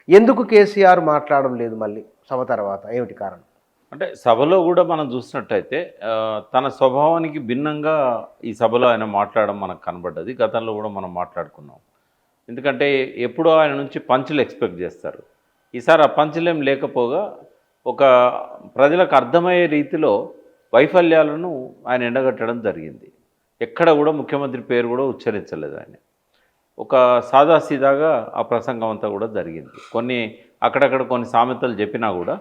ఎందుకు కేసీఆర్ మాట్లాడడం లేదు మళ్ళీ సభ తర్వాత? ఏమిటి కారణం? అంటే సభలో కూడా మనం చూసినట్టయితే తన స్వభావానికి భిన్నంగా ఈ సభలో ఆయన మాట్లాడడం మనకు కనబడ్డది. గతంలో కూడా మనం మాట్లాడుకున్నాం. ఎందుకంటే ఎప్పుడో ఆయన నుంచి పంచులు ఎక్స్పెక్ట్ చేస్తారు. ఈసారి ఆ పంచులేం లేకపోగా ఒక ప్రజలకు అర్థమయ్యే రీతిలో వైఫల్యాలను ఆయన ఎండగట్టడం జరిగింది. ఎక్కడ కూడా ముఖ్యమంత్రి పేరు కూడా ఉచ్చరించలేదు ఆయన. ఒక సాదాసీదాగా ఆ ప్రసంగం అంతా కూడా జరిగింది. అక్కడక్కడ కొన్ని సామెతలు చెప్పినా కూడా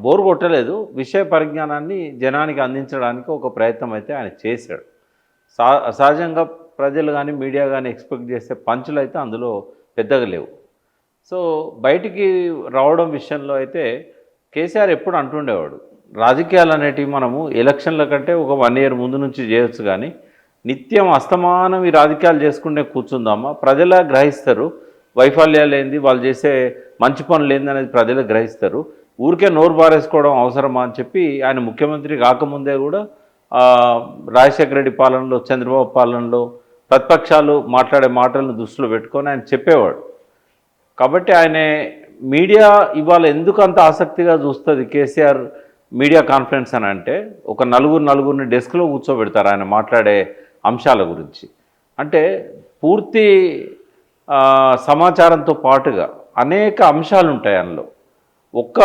బోరు కొట్టలేదు. విషయ పరిజ్ఞానాన్ని జనానికి అందించడానికి ఒక ప్రయత్నం అయితే ఆయన చేశాడు. సహజంగా ప్రజలు కానీ మీడియా కానీ ఎక్స్పెక్ట్ చేసే పంచులు అయితే అందులో పెద్దగా లేవు. సో బయటికి రావడం విషయంలో అయితే కేసీఆర్ ఎప్పుడు అంటుండేవాడు, రాజకీయాలు అనేటివి మనము ఎలక్షన్ల కంటే ఒక 1 year ముందు నుంచి చేయొచ్చు, కానీ నిత్యం అస్తమానం ఈ రాజకీయాలు చేసుకుంటే కూర్చుందామా, ప్రజలే గ్రహిస్తారు వైఫల్యాలు ఏంది, వాళ్ళు చేసే మంచి పనులు ఏంది అనేది ప్రజలే గ్రహిస్తారు. ఊరికే నోరు బారేసుకోవడం అవసరమా అని చెప్పి ఆయన ముఖ్యమంత్రి కాకముందే కూడా రాజశేఖర రెడ్డి పాలనలో, చంద్రబాబు పాలనలో ప్రతిపక్షాలు మాట్లాడే మాటలను దృష్టిలో పెట్టుకొని ఆయన చెప్పేవాడు. కాబట్టి ఆయన మీడియా ఇవాళ ఎందుకు అంత ఆసక్తిగా చూస్తుంది కేసీఆర్ మీడియా కాన్ఫరెన్స్ అని అంటే, ఒక నలుగురిని డెస్క్లో కూర్చోబెడతారు ఆయన మాట్లాడే అంశాల గురించి. అంటే పూర్తి సమాచారంతో పాటుగా అనేక అంశాలు ఉంటాయి అందులో. ఒక్క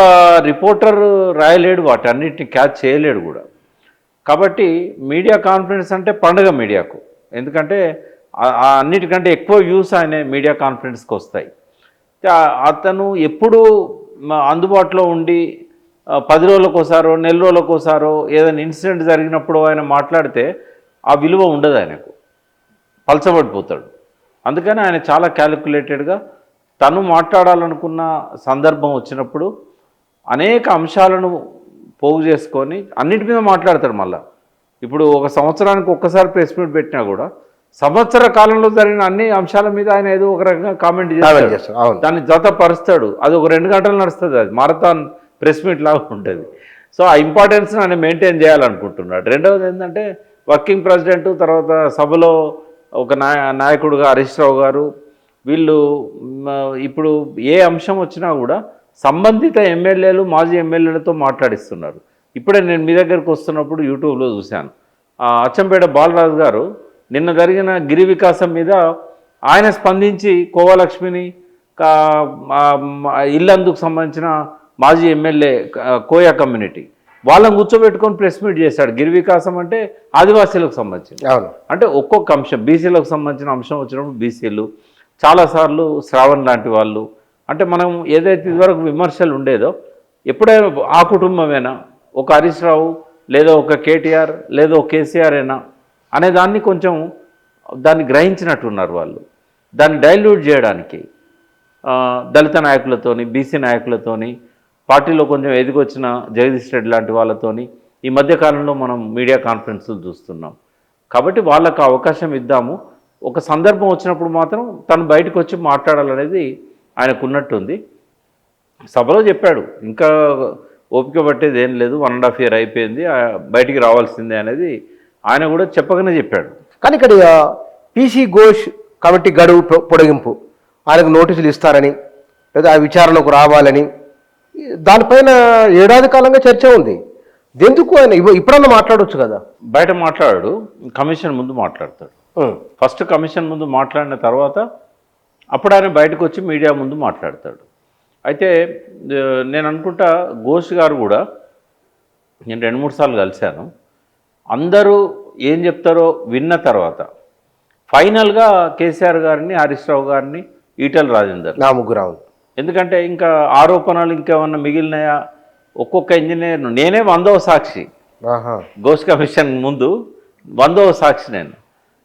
రిపోర్టర్ రాయలేడు, వాటి అన్నిటిని క్యాచ్ చేయలేడు కూడా. కాబట్టి మీడియా కాన్ఫరెన్స్ అంటే పండుగ మీడియాకు. ఎందుకంటే అన్నిటికంటే ఎక్కువ వ్యూస్ ఆయన మీడియా కాన్ఫరెన్స్కి వస్తాయి. అతను ఎప్పుడు అందుబాటులో ఉండి 10 రోజులకోసారో నెల రోజులకోసారో ఏదైనా ఇన్సిడెంట్ జరిగినప్పుడు ఆయన మాట్లాడితే ఆ విలువ ఉండదు, ఆయనకు పలచబడిపోతాడు. అందుకని ఆయన చాలా క్యాలిక్యులేటెడ్గా తను మాట్లాడాలనుకున్న సందర్భం వచ్చినప్పుడు అనేక అంశాలను పోగు చేసుకొని అన్నిటి మీద మాట్లాడతాడు. మళ్ళీ ఇప్పుడు ఒక సంవత్సరానికి ఒక్కసారి ప్రెస్ మీట్ పెట్టినా కూడా సంవత్సర కాలంలో జరిగిన అన్ని అంశాల మీద ఆయన ఏదో ఒక రకంగా కామెంట్ చేస్తాడు, దాన్ని జతపరుస్తాడు. అది ఒక 2 గంటలు నడుస్తుంది, అది మారథాన్ ప్రెస్ మీట్ లాగా ఉంటుంది. సో ఆ ఇంపార్టెన్స్ని ఆయన మెయింటైన్ చేయాలనుకుంటున్నాడు. రెండవది ఏంటంటే వర్కింగ్ ప్రెసిడెంట్, తర్వాత సభలో ఒక నాయకుడుగా హరీష్ రావు గారు, వీళ్ళు ఇప్పుడు ఏ అంశం వచ్చినా కూడా సంబంధిత ఎమ్మెల్యేలు, మాజీ ఎమ్మెల్యేలతో మాట్లాడిస్తున్నారు. ఇప్పుడే నేను మీ దగ్గరికి వస్తున్నప్పుడు యూట్యూబ్లో చూశాను, అచ్చంపేట బాలరాజు గారు నిన్న జరిగిన గిరి వికాసం మీద ఆయన స్పందించి కోవలక్ష్మిని, ఇల్లందుకు సంబంధించిన మాజీ ఎమ్మెల్యే కోయా కమ్యూనిటీ వాళ్ళని కూర్చోబెట్టుకొని ప్రెస్ మీట్ చేశాడు. గిరి వికాసం అంటే ఆదివాసీలకు సంబంధించి, అంటే ఒక్కొక్క అంశం, బీసీలకు సంబంధించిన అంశం వచ్చినప్పుడు బీసీలు, చాలాసార్లు శ్రావణ్ లాంటి వాళ్ళు, అంటే మనం ఏదైతే ఇదివరకు విమర్శలు ఉండేదో ఎప్పుడైనా ఆ కుటుంబమేనా, ఒక హరీష్ రావు లేదా ఒక కేటీఆర్ లేదా ఒక కేసీఆర్ అయినా అనేదాన్ని కొంచెం దాన్ని గ్రహించినట్టున్నారు వాళ్ళు. దాన్ని డైల్యూట్ చేయడానికి దళిత నాయకులతోని, బీసీ నాయకులతోని, పార్టీలో కొంచెం ఎదిగొచ్చిన జగదీష్ రెడ్డి లాంటి వాళ్ళతోని ఈ మధ్యకాలంలో మనం మీడియా కాన్ఫరెన్స్లు చూస్తున్నాం. కాబట్టి వాళ్ళకు అవకాశం ఇద్దాము, ఒక సందర్భం వచ్చినప్పుడు మాత్రం తను బయటకు వచ్చి మాట్లాడాలనేది ఆయనకున్నట్టుంది. సభలో చెప్పాడు, ఇంకా ఓపిక పట్టేది ఏం లేదు, 1.5 year అయిపోయింది, బయటికి రావాల్సిందే అనేది ఆయన కూడా చెప్పగానే చెప్పాడు. కానీ ఇక్కడ పీసీ ఘోష్ కమిటీ గడువు పొడిగింపు, ఆయనకు నోటీసులు ఇస్తారని లేదా ఆ విచారణకు రావాలని దానిపైన 1 ఏడాది కాలంగా చర్చ ఉంది. ఎందుకు ఆయన ఇప్పుడన్నా మాట్లాడవచ్చు కదా? బయట మాట్లాడాడు, కమిషన్ ముందు మాట్లాడతాడు. ఫస్ట్ కమిషన్ ముందు మాట్లాడిన తర్వాత అప్పుడు ఆయన బయటకు వచ్చి మీడియా ముందు మాట్లాడతాడు. అయితే నేను అనుకుంటా ఘోష్ గారు కూడా, నేను 2-3 సార్లు కలిశాను, అందరూ ఏం చెప్తారో విన్న తర్వాత ఫైనల్గా కేసీఆర్ గారిని, హరీష్ రావు గారిని, ఈటెల రాజేందర్, నా ముగ్గురు. ఎందుకంటే ఇంకా ఆరోపణలు ఇంకేమన్నా మిగిలినాయా, ఒక్కొక్క ఇంజనీర్, నేనే 100వ సాక్షి, ఘోష్ కమిషన్ ముందు 100వ సాక్షి నేను.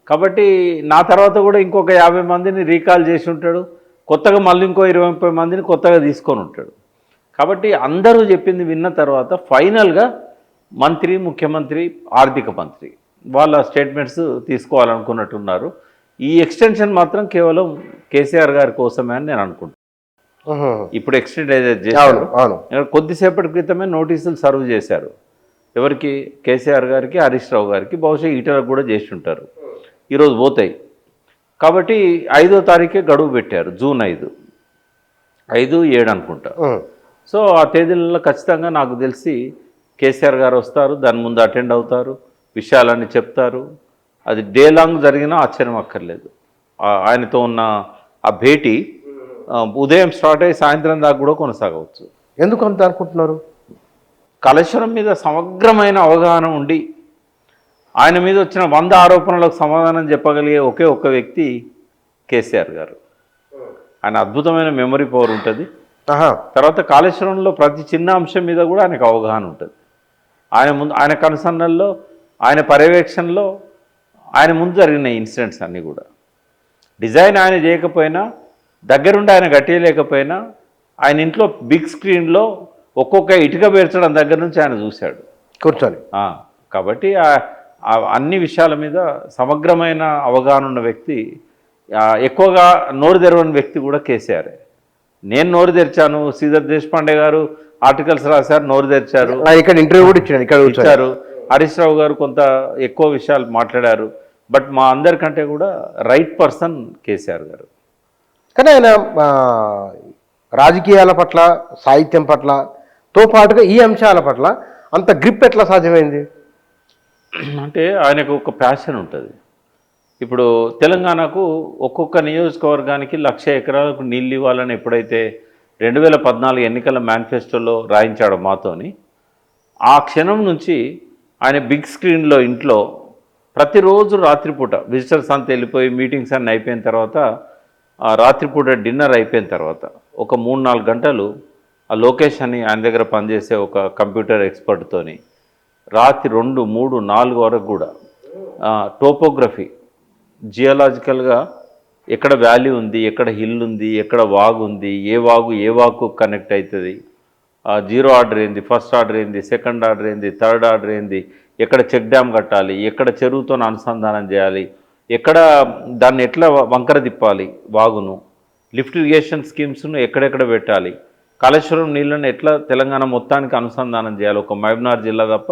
కాబట్టి నా తర్వాత కూడా ఇంకొక 50 మందిని రీకాల్ చేసి ఉంటాడు, కొత్తగా మళ్ళీ ఇంకో 20-30 మందిని కొత్తగా తీసుకొని ఉంటాడు. కాబట్టి అందరూ చెప్పింది విన్న తర్వాత ఫైనల్గా మంత్రి, ముఖ్యమంత్రి, ఆర్థిక మంత్రి వాళ్ళ స్టేట్మెంట్స్ తీసుకోవాలనుకున్నట్టున్నారు. ఈ ఎక్స్టెన్షన్ మాత్రం కేవలం కేసీఆర్ గారి కోసమే అని నేను అనుకుంటున్నాను. ఇప్పుడు ఎక్స్టెండ్ ఏదైతే చేశారు, కొద్దిసేపటి క్రితమే నోటీసులు సర్వ్ చేశారు. ఎవరికి? కేసీఆర్ గారికి, హరీష్ రావు గారికి, బహుశా ఈటలకు కూడా చేసి ఉంటారు. ఈరోజు పోతాయి. కాబట్టి 5వ తారీఖే గడువు పెట్టారు, జూన్ 5. 5, 7 అనుకుంటా. ఉమ్. సో ఆ తేదీలలో ఖచ్చితంగా నాకు తెలిసి కేసీఆర్ గారు వస్తారు, దాని ముందు అటెండ్ అవుతారు, విషయాలన్నీ చెప్తారు. అది డే లాంగ్ జరిగినా ఆశ్చర్యం అక్కర్లేదు. ఆయనతో ఉన్న ఆ భేటీ ఉదయం స్టార్ట్ అయ్యి సాయంత్రం దాకా కూడా కొనసాగవచ్చు. ఎందుకు అంత అనుకుంటున్నారు? కాళేశ్వరం మీద సమగ్రమైన అవగాహన ఉండి ఆయన మీద వచ్చిన 100 ఆరోపణలకు సమాధానం చెప్పగలిగే ఒకే ఒక్క వ్యక్తి కేసీఆర్ గారు. ఆయన అద్భుతమైన మెమరీ పవర్ ఉంటుంది. ఆహా. తర్వాత కాళేశ్వరంలో ప్రతి చిన్న అంశం మీద కూడా ఆయనకు అవగాహన ఉంటుంది. ఆయన కనుసన్నల్లో, ఆయన పర్యవేక్షణలో, ఆయన ముందు జరిగిన ఇన్సిడెంట్స్ అన్నీ కూడా డిజైన్ ఆయన చేయకపోయినా, దగ్గరుండి ఆయన గట్టియలేకపోయినా, ఆయన ఇంట్లో బిగ్ స్క్రీన్లో ఒక్కొక్క ఇటుక పేర్చడం దగ్గర నుంచి ఆయన చూశాడు కూర్చొని. కాబట్టి అన్ని విషయాల మీద సమగ్రమైన అవగాహన ఉన్న వ్యక్తి, ఎక్కువగా నోరు తెరవని వ్యక్తి కూడా కేసీఆర్. నేను నోరు తెరిచాను, శ్రీధర్ దేశపాండే గారు ఆర్టికల్స్ రాశారు, నోరు తెరిచారు, ఇక్కడ ఇంటర్వ్యూ కూడా ఇచ్చాను, ఇక్కడ ఇచ్చారు. హరీష్ రావు గారు కొంత ఎక్కువ విషయాలు మాట్లాడారు. బట్ మా అందరికంటే కూడా రైట్ పర్సన్ కేసీఆర్ గారు. కానీ ఆయన రాజకీయాల పట్ల, సాహిత్యం పట్లతో పాటుగా ఈ అంశాల పట్ల అంత గ్రిప్ ఎట్లా సాధ్యమైంది? అంటే ఆయనకు ఒక ప్యాషన్ ఉంటుంది. ఇప్పుడు తెలంగాణకు ఒక్కొక్క నియోజకవర్గానికి 1,00,000 ఎకరాలకు నీళ్ళు ఇవ్వాలని ఎప్పుడైతే 2014 ఎన్నికల మేనిఫెస్టోలో రాయించాడో మాతోని, ఆ క్షణం నుంచి ఆయన బిగ్ స్క్రీన్లో ఇంట్లో ప్రతిరోజు రాత్రిపూట విజిటర్స్ అంతా వెళ్ళిపోయి మీటింగ్స్ అన్నీ అయిపోయిన తర్వాత, రాత్రిపూట డిన్నర్ అయిపోయిన తర్వాత ఒక 3-4 గంటలు ఆ లోకేష్ అని ఆయన దగ్గర పనిచేసే ఒక కంప్యూటర్ ఎక్స్పర్ట్తోని రాత్రి 2, 3, 4 వరకు కూడా టోపోగ్రఫీ, జియోలాజికల్గా ఎక్కడ వ్యాలీ ఉంది, ఎక్కడ హిల్ ఉంది, ఎక్కడ వాగు ఉంది, ఏ వాగు కనెక్ట్ అవుతుంది, 0 ఆర్డర్ ఏంది, ఫస్ట్ ఆర్డర్ ఏంది, సెకండ్ ఆర్డర్ ఏంది, థర్డ్ ఆర్డర్ ఏంది, ఎక్కడ చెక్ డ్యామ్ కట్టాలి, ఎక్కడ చెరువుతో అనుసంధానం చేయాలి, ఎక్కడ దాన్ని ఎట్లా వంకర తిప్పాలి, వాగును లిఫ్ట్ ఇరిగేషన్ స్కీమ్స్ను ఎక్కడెక్కడ పెట్టాలి, కాళేశ్వరం నీళ్ళను ఎట్లా తెలంగాణ మొత్తానికి అనుసంధానం చేయాలి, ఒక మహబూబ్నగర్ జిల్లా తప్ప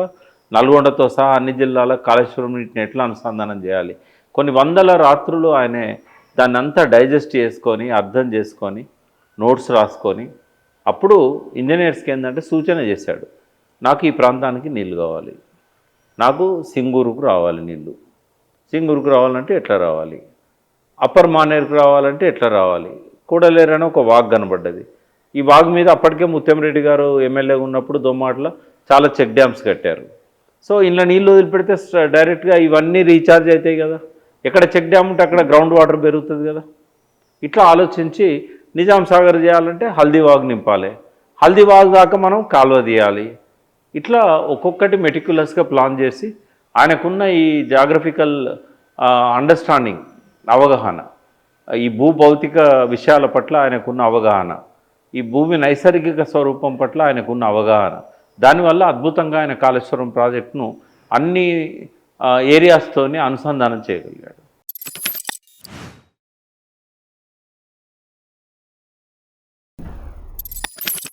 నల్గొండతో సహా అన్ని జిల్లాలకు కాళేశ్వరం నీటిని ఎట్లా అనుసంధానం చేయాలి, కొన్ని వందల రాత్రులు ఆయన దాన్ని అంతా డైజెస్ట్ చేసుకొని, అర్థం చేసుకొని, నోట్స్ రాసుకొని, అప్పుడు ఇంజనీర్స్కి ఏంటంటే సూచన చేశాడు, నాకు ఈ ప్రాంతానికి నీళ్ళు కావాలి, నాకు సింగూరుకు రావాలి నీళ్ళు, సింగూరుకు రావాలంటే ఎట్లా రావాలి, అప్పర్ మానేరుకు రావాలంటే ఎట్లా రావాలి, కూడలేరని ఒక వాగ్ కనబడ్డది. ఈ వాగ్ మీద అప్పటికే ముత్యంరెడ్డి గారు ఎమ్మెల్యేగా ఉన్నప్పుడు దొమ్మాటలో చాలా చెక్ డ్యామ్స్ కట్టారు. సో ఇంట్లో నీళ్ళు వదిలిపెడితే డైరెక్ట్గా ఇవన్నీ రీఛార్జ్ అవుతాయి కదా, ఎక్కడ చెక్ డ్యామ్ ఉంటే అక్కడ గ్రౌండ్ వాటర్ పెరుగుతుంది కదా. ఇట్లా ఆలోచించి నిజాం సాగర్ చేయాలంటే హల్దీ వాగ్ నింపాలి, హల్దీ వాగ్ దాకా మనం కాలువ తీయాలి. ఇట్లా ఒక్కొక్కటి మెటిక్యులస్గా ప్లాన్ చేసి ఆయనకున్న ఈ జాగ్రఫికల్ అండర్స్టాండింగ్, అవగాహన, ఈ భూభౌతిక విషయాల పట్ల ఆయనకున్న అవగాహన, ఈ భూమి నైసర్గిక స్వరూపం పట్ల ఆయనకున్న అవగాహన, దానివల్ల అద్భుతంగా ఆయన కాళేశ్వరం ప్రాజెక్టును అన్ని ఏరియాస్తోనే అనుసంధానం చేయగలిగాడు.